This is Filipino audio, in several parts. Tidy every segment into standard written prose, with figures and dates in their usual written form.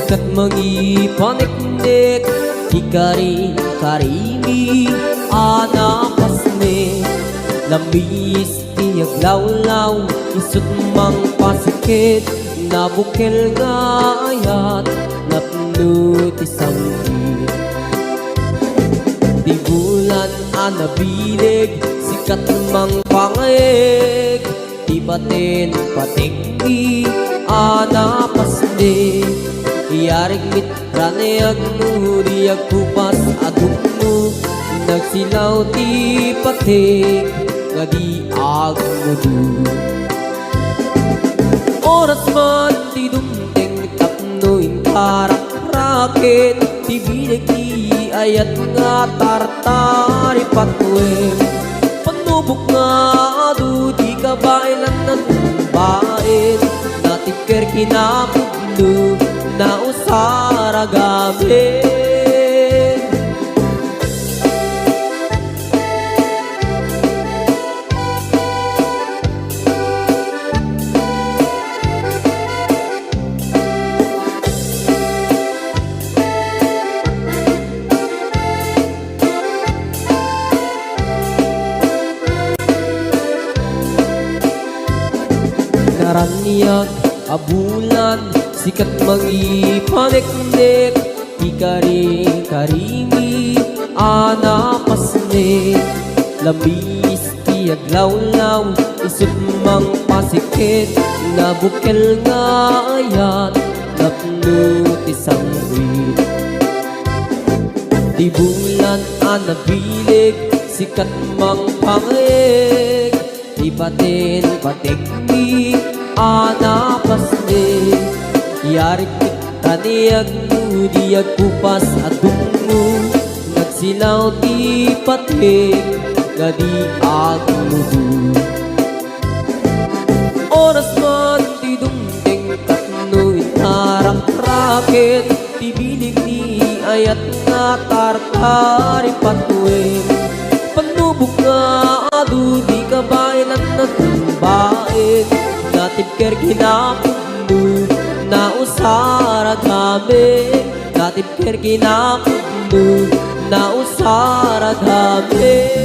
sikat mangipaniknik, ikarin karimi anapasne. Lamis tiyag lawlaw, isut mang pasikit, nabukil nga ayat, napno ti sanggit. Di bulan anabilig, sikat mang pangig, di batin patigdi anapasne. Iyarig mitranayag mo, diyag kupas aguk mo, nagsilaw ti patig, nga di agmudu. Oras man ti dumting tapnoin karak-rakit, ti binig ti ayat nga tartari patwem. Panubok nga adu, di ka bailan ng bain, natikir kinapudlo, na usara gabi. Naraniyak abulan, sikat mangipaniknik, ikaring karimi anapasne. Labis tiyag lawlaw, isut mang pasikit, nabukil nga ayat, napno ti sanggit. Di bulan anabilig, sikat mang pangig, di batin patigdi anapasne. Yarik taniyag mo, diyag kupas adung mo, nagsilaw ti patig, nga di agmudu. Oras man ti dumting tapno itarak-rakit, ti bilig ni ayat nga tartari patwem. Panubok nga adu, di ka bailan na tumbain, natibker kinapudlo, na usara gabi. Natibker kinapudlo, na usara gabi.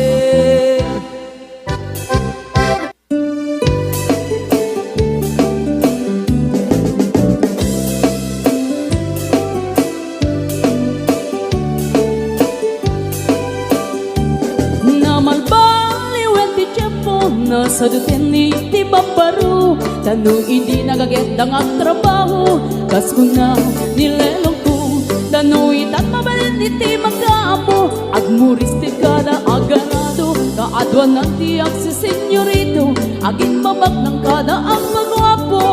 Sa dutini ti babaru, tanong hindi nagaget ang trabaho, kas ko na nilelong ko, tanong itat mabalin iti magkaapo, agmuris ti kada agarado, kaadwan ng tiyak si senyorito, agin babag ng kada ang magwapo.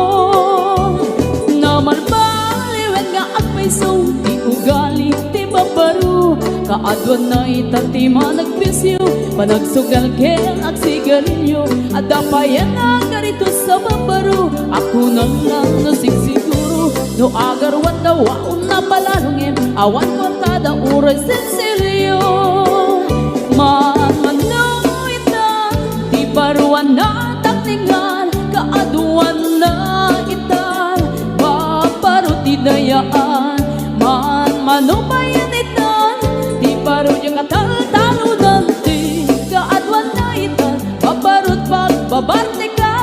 Naman baliwen nga agpaiso, ti ugali ti babaru, kaadwan na itati managpisyo, panagsugal kel ag sigarilyo, at dapayan ang garito sa babaru. Ako na lang nasigsiguro, no agarwan daw aon na palalungin, awan ko tada uray sensilyo. Manmanong ita, di baruan na takningan, kaaduan na itan, babaru ti dayaan. Manmanong bayan itan, di baru yung katal-talunan, babarut pagbabarte ka.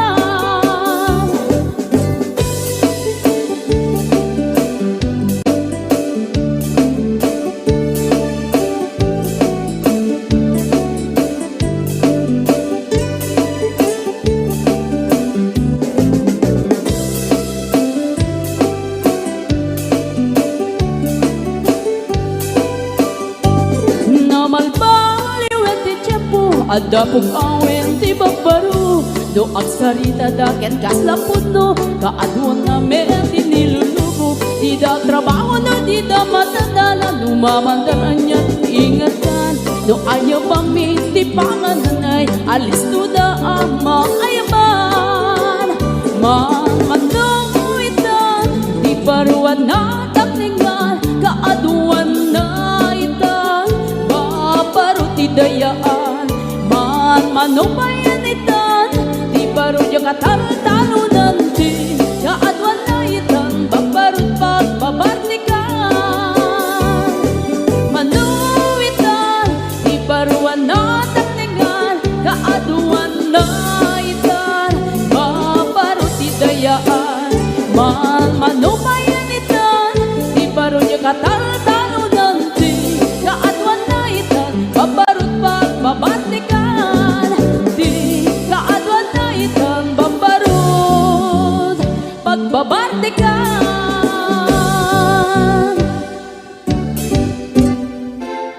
Namalbaliwet ti tiyapo, adapog awen ti babaru, do agsarita daken kaslapod no, kaadwan na meron ti nilulubo, di da trabaho no, di da matandala, lumamandaran niya ingatan, do ayaw bang ti pangananay, alis no da ama ayaban. Manmanong itan, di baruan na takningan, kaaduan na itan, babaru ti dayaan. Manmanong bayan itan, di baru yung katal-talunan ti, kaadwan na itan, babarut pagbabarte kataltalunan di kaadwan na itan babarut pagbabatikan di kaadwan na itan babarut pagbabatikan.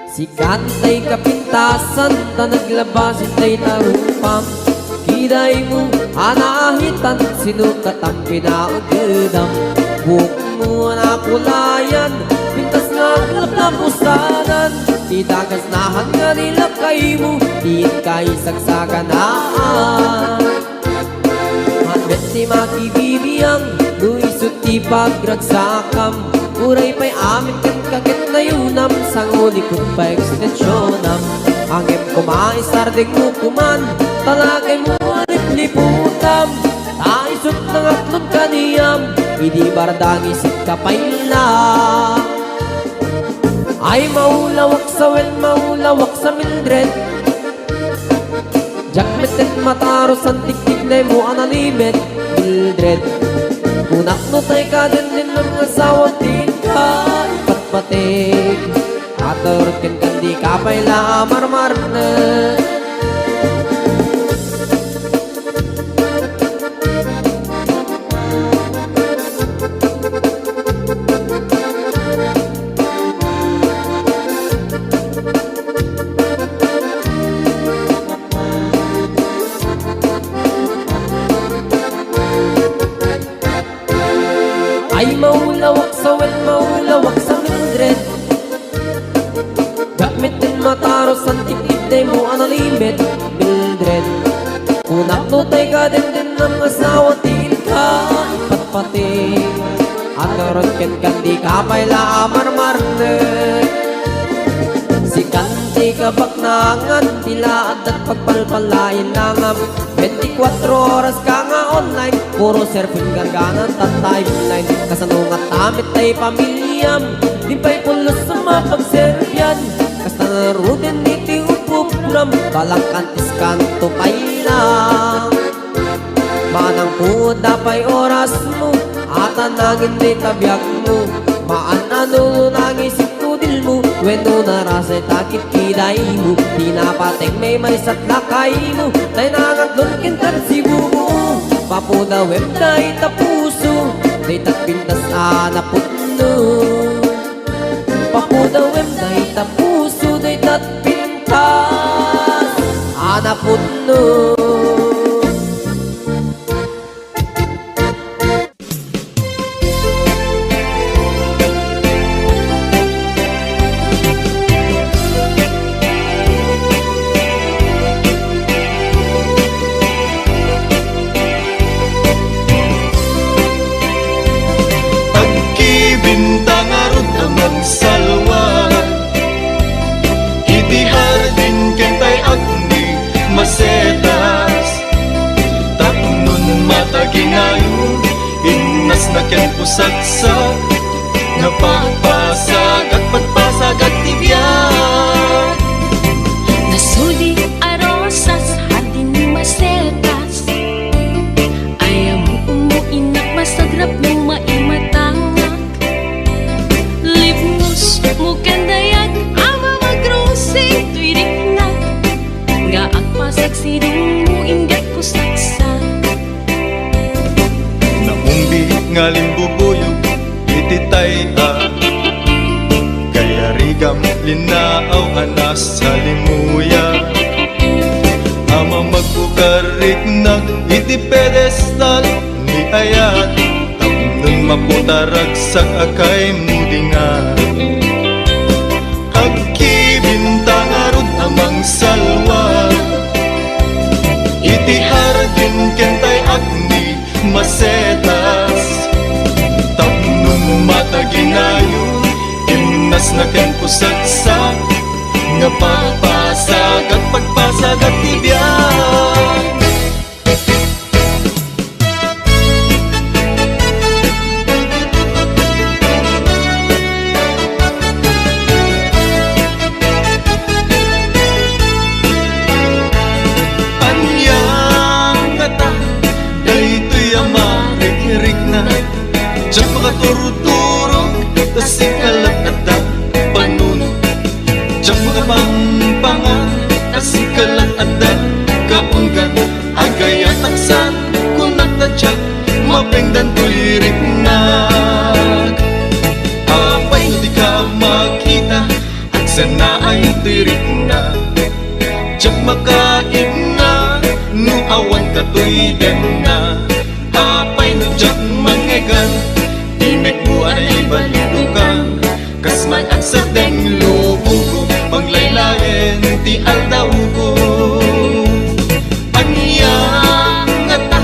Si kantay kapintasan ta naglabasin tay tarupam kiday mo anahitan sinukat ang pinaugedam buhok mo na kulayan pintas nga aglap na pusanan di dagas na hanga nila kay mo di kay sagsaganaan Handet ni makibibiyang luisot ti pagragsakam uray pa'y amin kan kakit na yunam sang ulikot pa ekstensyonan angem kumaisardeng mo kuman talagay mo alit liputam taisot ng atlod kaniyam hindi bardang isip kapayla ay maulawak sa wen maulawak sa Mildred jakmetet mataros ang tiktik na mo analimet Mildred kunak no tay ka din ng asawa din ka ipatpatig atorot kin kandi kapayla marmar na ay maulawak sa wen maulawak sa Mildred gamitin mataros ang tiktik na mo analimit Mildred kunak no tay ka din ng asawa din ka ipatpating atorot ken kandi kapayla marmar na si kanti kabaknangan tila at pagpalpalain langam 24 oras ka nga online puro surfing garganan at timeline kasanungat tamit ay pamilyam di pa'y pulos sa mapagservyan kasta na rudin iti upupuram balang kantis kanto pa'y lang manang puda pa'y oras mo at anangin di tabyak mo maanano nang isip tudil mo weno narasay takit kiday mo pinapating may marisat lakay mo tay nangatlon kintan sibu mo papuda web day tapuso day tatpintas anaputno papuda web day tapuso day tatpintas anaputno. Bintang arot amang salwa iti hardin kentay agni masetas tapnon mataginayon innas na ken pusagsak napagpasag at pagpasag at tibiyag nasudi arosas hardin masetas ayaw mo umuinak masagrap ng maimatang mukan dayak ama magrosing tuirik na nga ang pasagsidong mo ingat ko saksa naumbi nga limbubuyog ititay kaya rigam linaaw anas sa limuya ama magbukarik na iti pedestal ni ayat tapnon maputaragsak akay mudingan bintang arod amang salwa iti hardin kentay agni masetas tapnon mataginayon imnas na ken pusagsak nga pagpasag at pagpasag at tibiyag Diyak makaturuturo, tas ikalap Sen na ay tirik na Tsak makain na Nu awan katoy den na Apay no tsak mangegan Imek mo ay balidukan Kasman at sa deng lubugo Panglaylayan ti aldaw ko Anya nga ta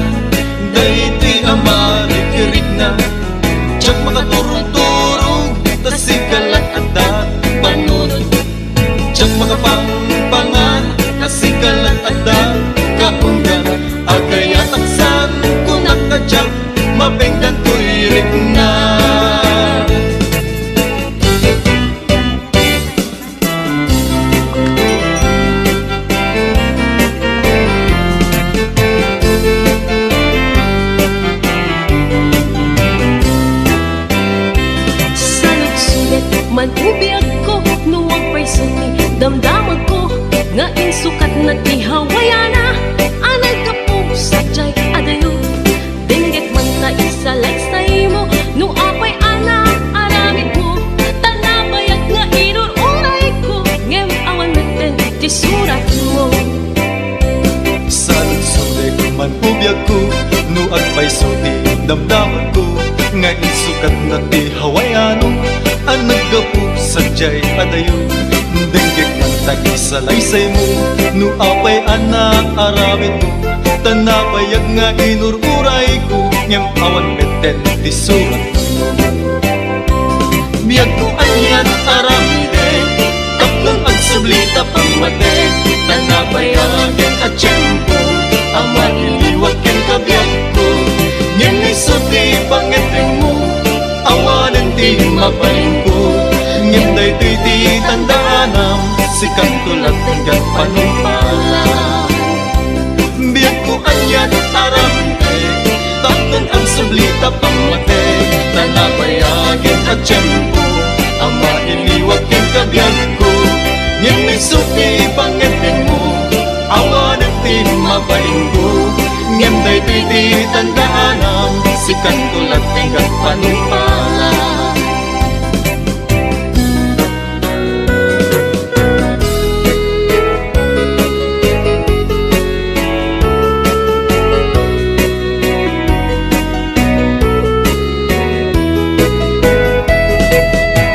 Dayti amarikirik na Tsak makaturog-turog Tasikalat at da panunod Tsak makapangpangan Tasikalat at da kaunggan Agaya taksan kung nakatsak Mabenggan tuirik na Man ubiyag ko, nuwag pa'y suki Damdamag ko, nga insukat na tihawayana Anay ka po, sadyay adayo Dinggit man ta isa likes na imo Nu apay ana, aramid mo Tanabayag nga inururay ko Ngem awan natin, ti surat mo Salut-sulik man ubiyag ko Nuag pa'y suti damdaman ko Nga insukat na tihawayano Ang naggapu sadyay adayo Denggit man tag-isalaysay mo Nu apay anak aramid mo Tanabayag nga inururay ko Ngem awan meten di surat mo Biyag ko anyan aramide Taplong ang sublita pamate Tanabayagin at tiyempo Ama iliwag ken kabiyag ko Ngem isuti pangeteng mo Awanan di mapaling ko Ngem daytoy di tandaanam Sikang tulad hanggang panumpala Biyag ko anyan aramide Taplong ang sublita pamate Tanabayagin at tiyempo Ama iliwag ken kabiyag ko Ngem isuti pangeteng mo Awanan di mapaling ko Ngem daytoy di tandaanam Sikang tulad hanggang panumpala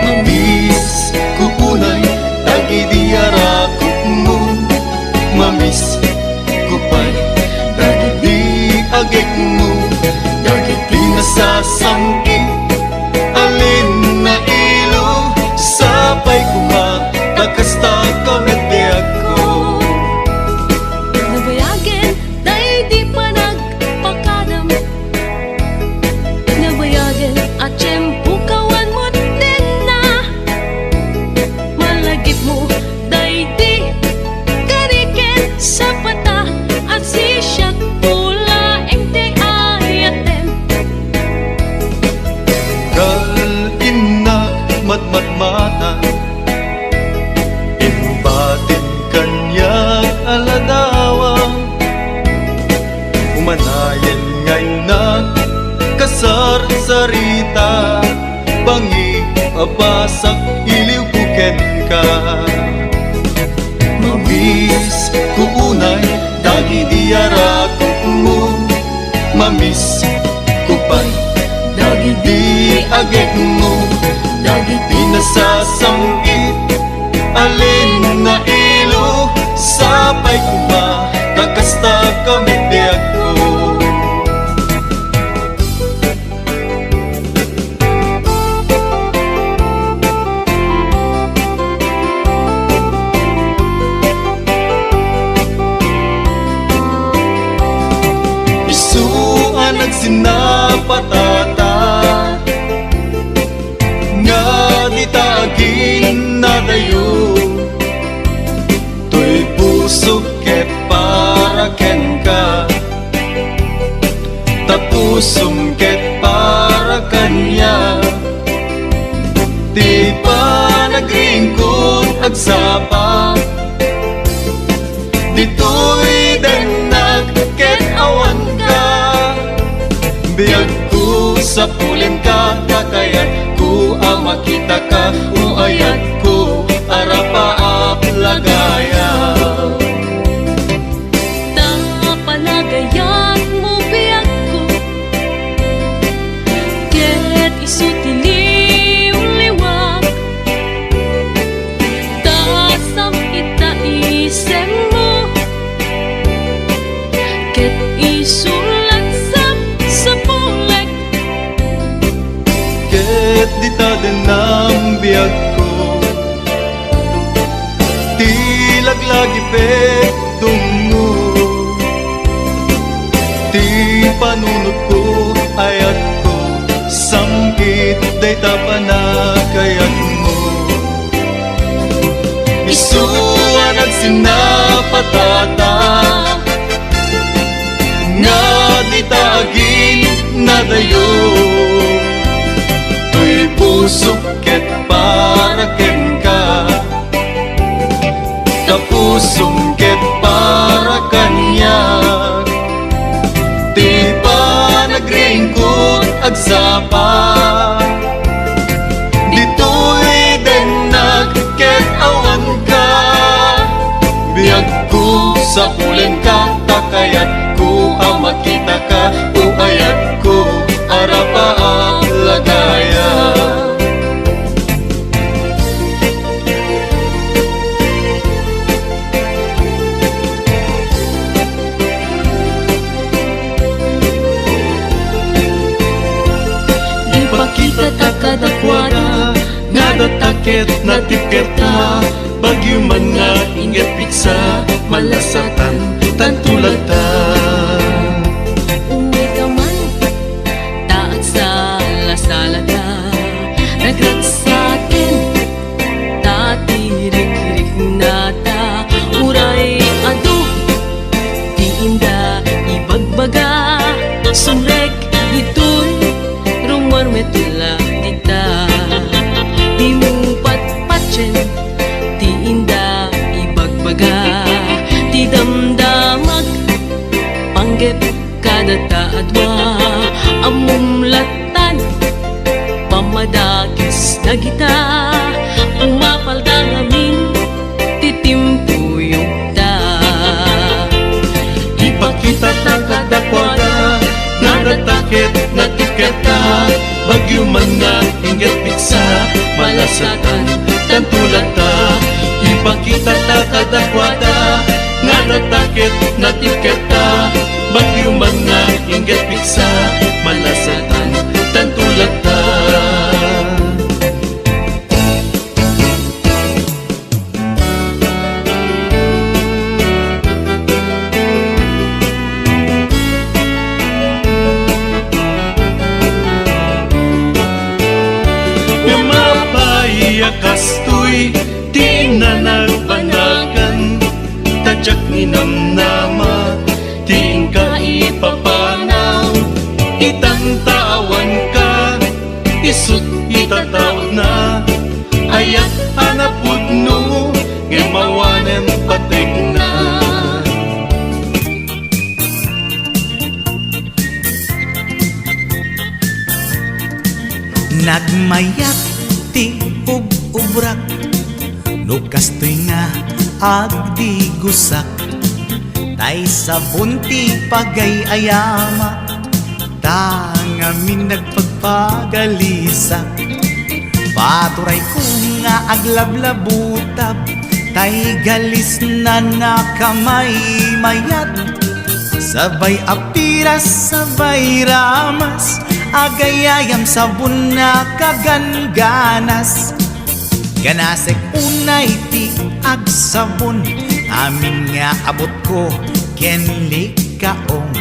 Mamis kukunay Dagi diarakot mo Mamis kupay Dagi di agek mo Dagi di nasasangki Alin na ilo Sapay kuma Kakasta kamet biyak ko Nabayagin, dahil di pa nagpakadam Nabayagin, at tiyempo kawan mo din na Malagip mo, dahil di karikin sa pata At sisyak pula ente ayaten Kalina matmatmata Imbatin kanyang aladawa Umanayan ngayon na kasar sarita Bangi abasak iliw buken ka Mamis kuunay dagi diarakot mo Mamis kupay dagi di agek mo Dagi di nasasangit Alin na ilo Sapay kuma Kakasta kami biyak ko Isuan ang sinapatata Nga di tagin na dayo Tuy pusok ket para ken ka Tapusum ket para kanya Di pa nagringkod agsapa Dito'y denag ket awan ka Biyag ko sa pulin ka Kakayat ko ang makita ka Uayat ko arap dayta panagayat mo. Isuan at sinapatata nga di taagin na dayo. Tuy pusok ket para ken ka, kapusong ket para kanya. Di pa nagringkot agsapa, dito'y den nagket awan ka. Biyag ko sa pulen ka, takayat ko makita ka. Uayat ko arapa ang lagaya. Di pa kita takadakwada, nga datakit na tiketa. Bagyo man nga inget piksa, malasatan tantulata. uwi ka man, taat sa lasalata. Nagrat sa akin, tatirik-rik nata. Uray ado, di inda ibagbaga. Sumrek ito'y rumar metula dita. Di mo patpatsin, di inda ibagbaga. Di damdamag, panggep kada taadwa. Amumlatan, pamadakis na kita. Umapal da ngamin, titimpuyog ta. Ipakita takadakwada, nga datakit na tiketa. Bagyo man nga inget piksa, malasatan tantulata. Ipakita takadakwada, nga datakit na tiketa. Bagyo man nga inget piksa, malasatan tantulata. Kastoy di na nagbanagan, tadyak ninamnama, di ka ipapanaw. Itantawan ka, isut itatawag na, ayat hanapod no, gemawanen patek na. Nagmayat ti ubrak, no kastoy nga agdi gusak. Tay sabon ti pagayayama, tangamin nagpagpagalisak. Paturay ko nga aglablabutab, tay galis na nakamay mayat. Sabay apiras, sabay ramas, agayayam sabon na kaganganas. Ganasek unay ti agsabon, amin nga abot ko kenli kaong.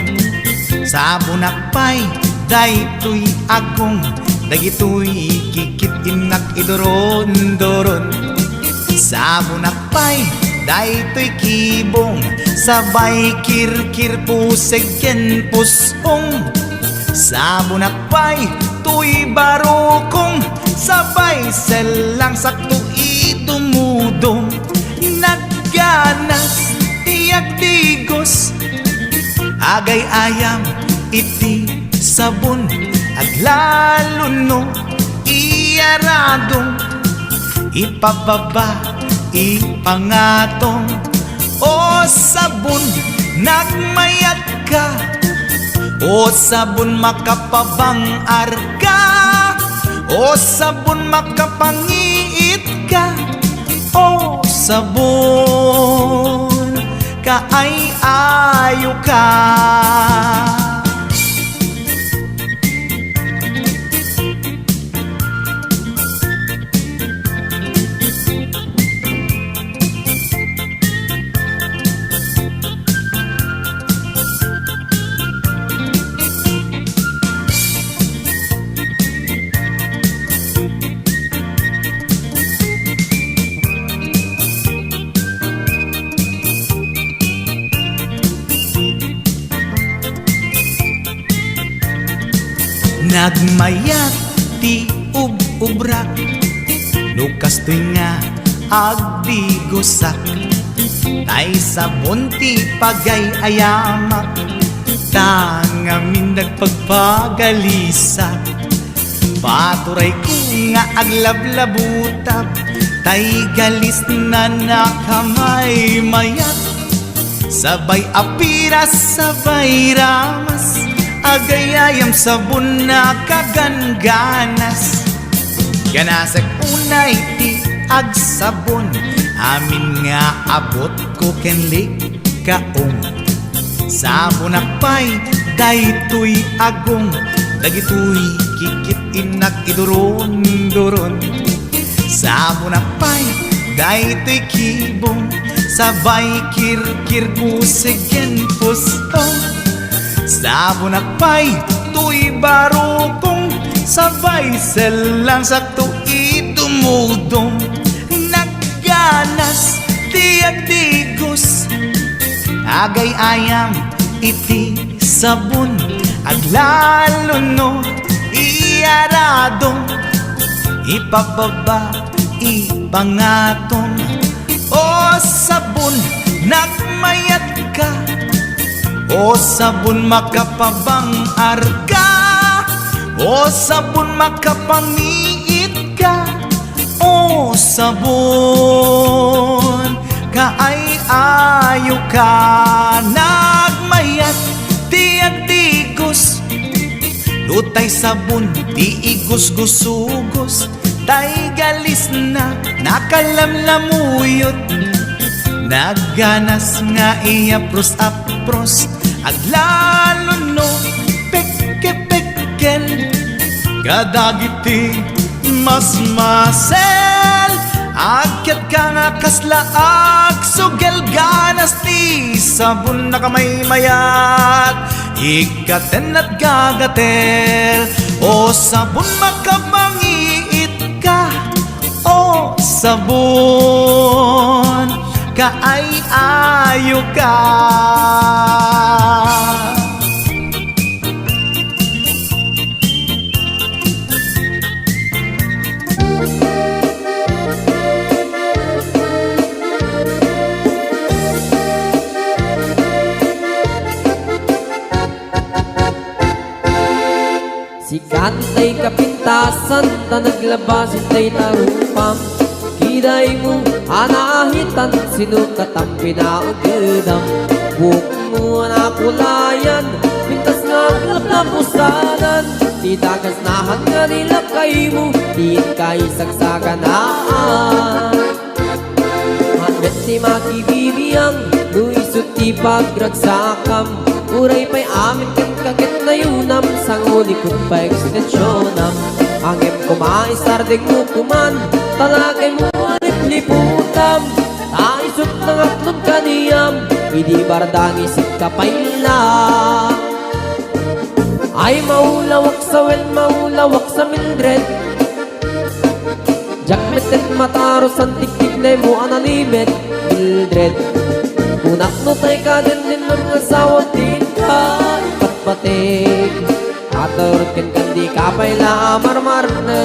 Sabon akpay, daytoy agong, dagitoy kikit inak idoron-doron. Sabon akpay, daytoy kibong, sabay kirkir puseg ken pusong. Sabon akpay, tuy barokong, sabay selang sakto itumudong. Nagganas, tiyak tigos, agay ayam, iti sabon. Aglalo no, iyaradong, ipababa, ipangatong. O sabon, nagmayat ka, o sabon makapabang arka, o sabon makapangiit ka, o sabon kaay-ayo ka. Nagmayat ti ubrak Lukas to'y nga agdigusak Tay sabon ti pagay ayamak Tangamin nagpagpagalisak Paturay ko nga aglablabutab Tay galis na nakamay mayat Sabay apiras, sabay ramas Agayayam sabon na kagangganas Ganasag unay ti agsabon Amin nga abot ko kenlik kaong Sabon akpay daytoy agong Dagitoy kikit inak iduron-duron Sabon akpay daytoy kibong Sabay kirkir kusigen pustong Sabon akpay tuy barukong Sabay selang sakto itumudong Nagganas tiyak digos Agay ayam iti sabon Aglalo no iarado Ipababa ipangatong O sabon nagmayat ka O sabon makapabang arka O sabon makapangiit ka O sabon kaay ayo ka Nagmayat tiyak digos Lutay sabon ti igos-gusugos Tay galis na nakalamlamuyot Nagganas nga iapros-apros Aglalo no pekke-pekkel Kadagiti mas-masel Akyat ka nga kaslaag Sugel ganas ti sabon na kamay mayat Ikaten at gagatel O sabon makabangiit ka O sabon kaay ayo ka Si kantay kapintasan ta naglabas itay tarupam Kiday mo anahitan sinukat ang pinaugedam Buhok mo na kulayan pintas nga napusanan Di dagas nahan nga nila kay mo di kay sagsaganaan Handet ti makibibiyang luisot ti pagragsakam Uray pa'y amin ken kaget na yunam Sang ulikot pa ekstensyonam Angem kumaisardeng mo kuman Talagay mo alit liputam Taisot ng atlon kaniyam Idi bardang isip kapayla Ay maulawak sa wel, maulawak sa Mildred Jakmetet mataros ang tiktik na mo analimet Mildred Kunak no tay ka din ng asawang din ka Ipatpatig Aturot kan kandi kapay la marmar na